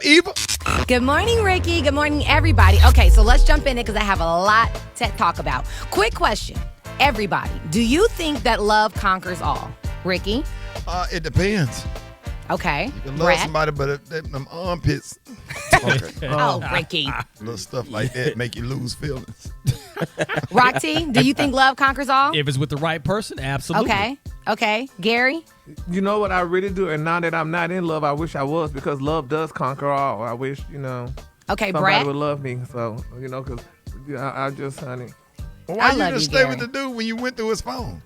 Eva? Good morning, Ricky. Good morning, everybody. Okay, so let's jump in it because I have a lot to talk about. Quick question. Everybody, do you think that love conquers all? Ricky? It depends. Okay. You can love Brett? somebody, but them armpits. Okay. Oh, Ricky. Little stuff like that make you lose feelings. Roxy, do you think love conquers all? If it's with the right person, absolutely. Okay. Gary? You know what I really do, and now that I'm not in love, I wish I was, because love does conquer all. I wish, Okay, somebody Brett? would love me. So, because I just, honey. Well, I why love you just you, stay Gary. with the dude when you went through his phone?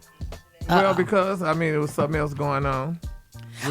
Well, because, it was something else going on.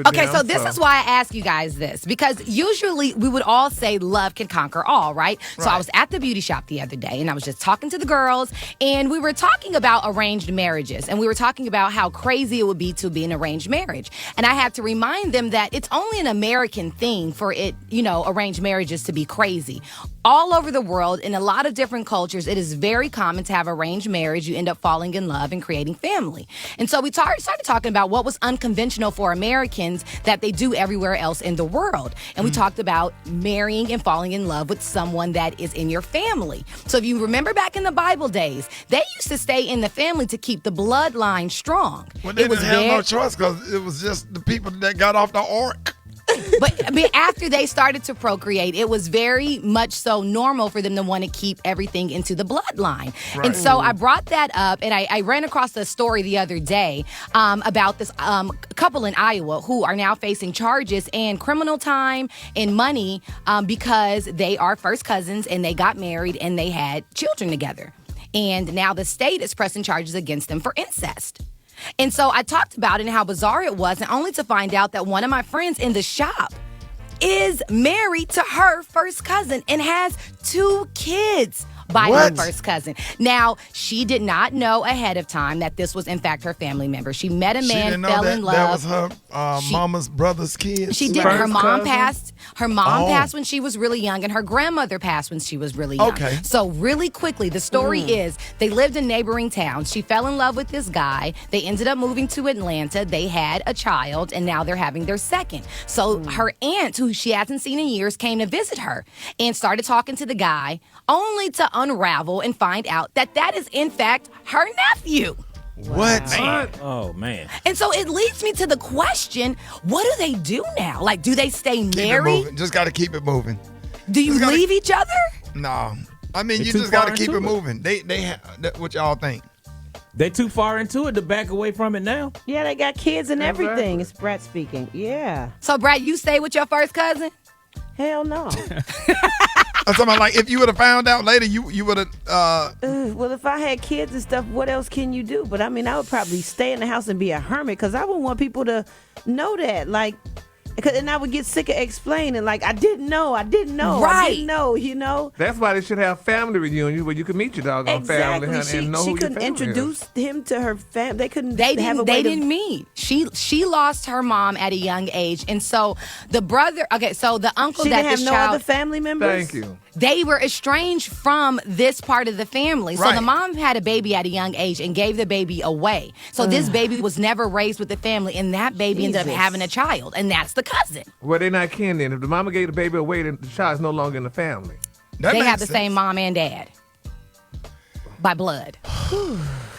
Okay, so this is why I ask you guys this, because usually we would all say love can conquer all, right? So I was at the beauty shop the other day, and I was just talking to the girls, and we were talking about arranged marriages, and we were talking about how crazy it would be to be an arranged marriage. And I had to remind them that it's only an American thing for it, arranged marriages to be crazy. All over the world, in a lot of different cultures, it is very common to have arranged marriage. You end up falling in love and creating family. And so we started talking about what was unconventional for Americans that they do everywhere else in the world. And we talked about marrying and falling in love with someone that is in your family. So if you remember back in the Bible days, they used to stay in the family to keep the bloodline strong. Well, they didn't have no choice because it was just the people that got off the ark. But after they started to procreate, it was very much so normal for them to want to keep everything into the bloodline. Right. And so I brought that up, and I ran across a story the other day about this couple in Iowa who are now facing charges and criminal time and money because they are first cousins and they got married and they had children together. And now the state is pressing charges against them for incest. And so I talked about it and how bizarre it was, and only to find out that one of my friends in the shop is married to her first cousin and has 2 kids by her first cousin. Now, she did not know ahead of time that this was, in fact, her family member. She met a man, fell in love. That was her mama's brother's kid. She did. Her mom passed. Her mom passed when she was really young, and her grandmother passed when she was really young. Okay. So really quickly, the story is they lived in neighboring towns. She fell in love with this guy. They ended up moving to Atlanta. They had a child, and now they're having their second. So her aunt, who she hasn't seen in years, came to visit her and started talking to the guy, only to unravel and find out that is, in fact, her nephew. What? Man. Oh, man. And so it leads me to the question, what do they do now? Like, do they stay Keep it married? moving. Just got to keep it moving. Do you leave each other? No. I mean, you too just got to far keep into it it. moving. What y'all think? They too far into it to back away from it now. Yeah, they got kids and everything. It's Brad speaking. Yeah. So, Brad, you stay with your first cousin? Hell no. I'm talking about, like, if you would have found out later, you would have. Well, if I had kids and stuff, what else can you do? But I mean, I would probably stay in the house and be a hermit because I wouldn't want people to know that. Like, and I would get sick of explaining. Like, I didn't know. Right. I didn't know, That's why they should have family reunions where you can meet your doggone family, honey, and know she who couldn't your family introduce him to her family. They couldn't. They have a didn't. way They to- didn't meet. She lost her mom at a young age, and so the brother. Okay, so the uncle She that didn't have this no child. other family members. Thank you. They were estranged from this part of the family. So Right. the mom had a baby at a young age and gave the baby away. So this baby was never raised with the family, and that baby ended up Jesus. having a child, and that's the cousin. Well, they're not kin then. If the mama gave the baby away, then the child's no longer in the family. That They makes have the sense. same mom and dad by blood.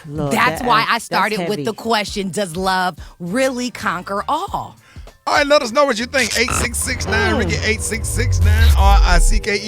Lord, That's why I that's started with heavy. the question, does love really conquer all? All right, let us know what you think. 8669 Ricky 8669 RICKE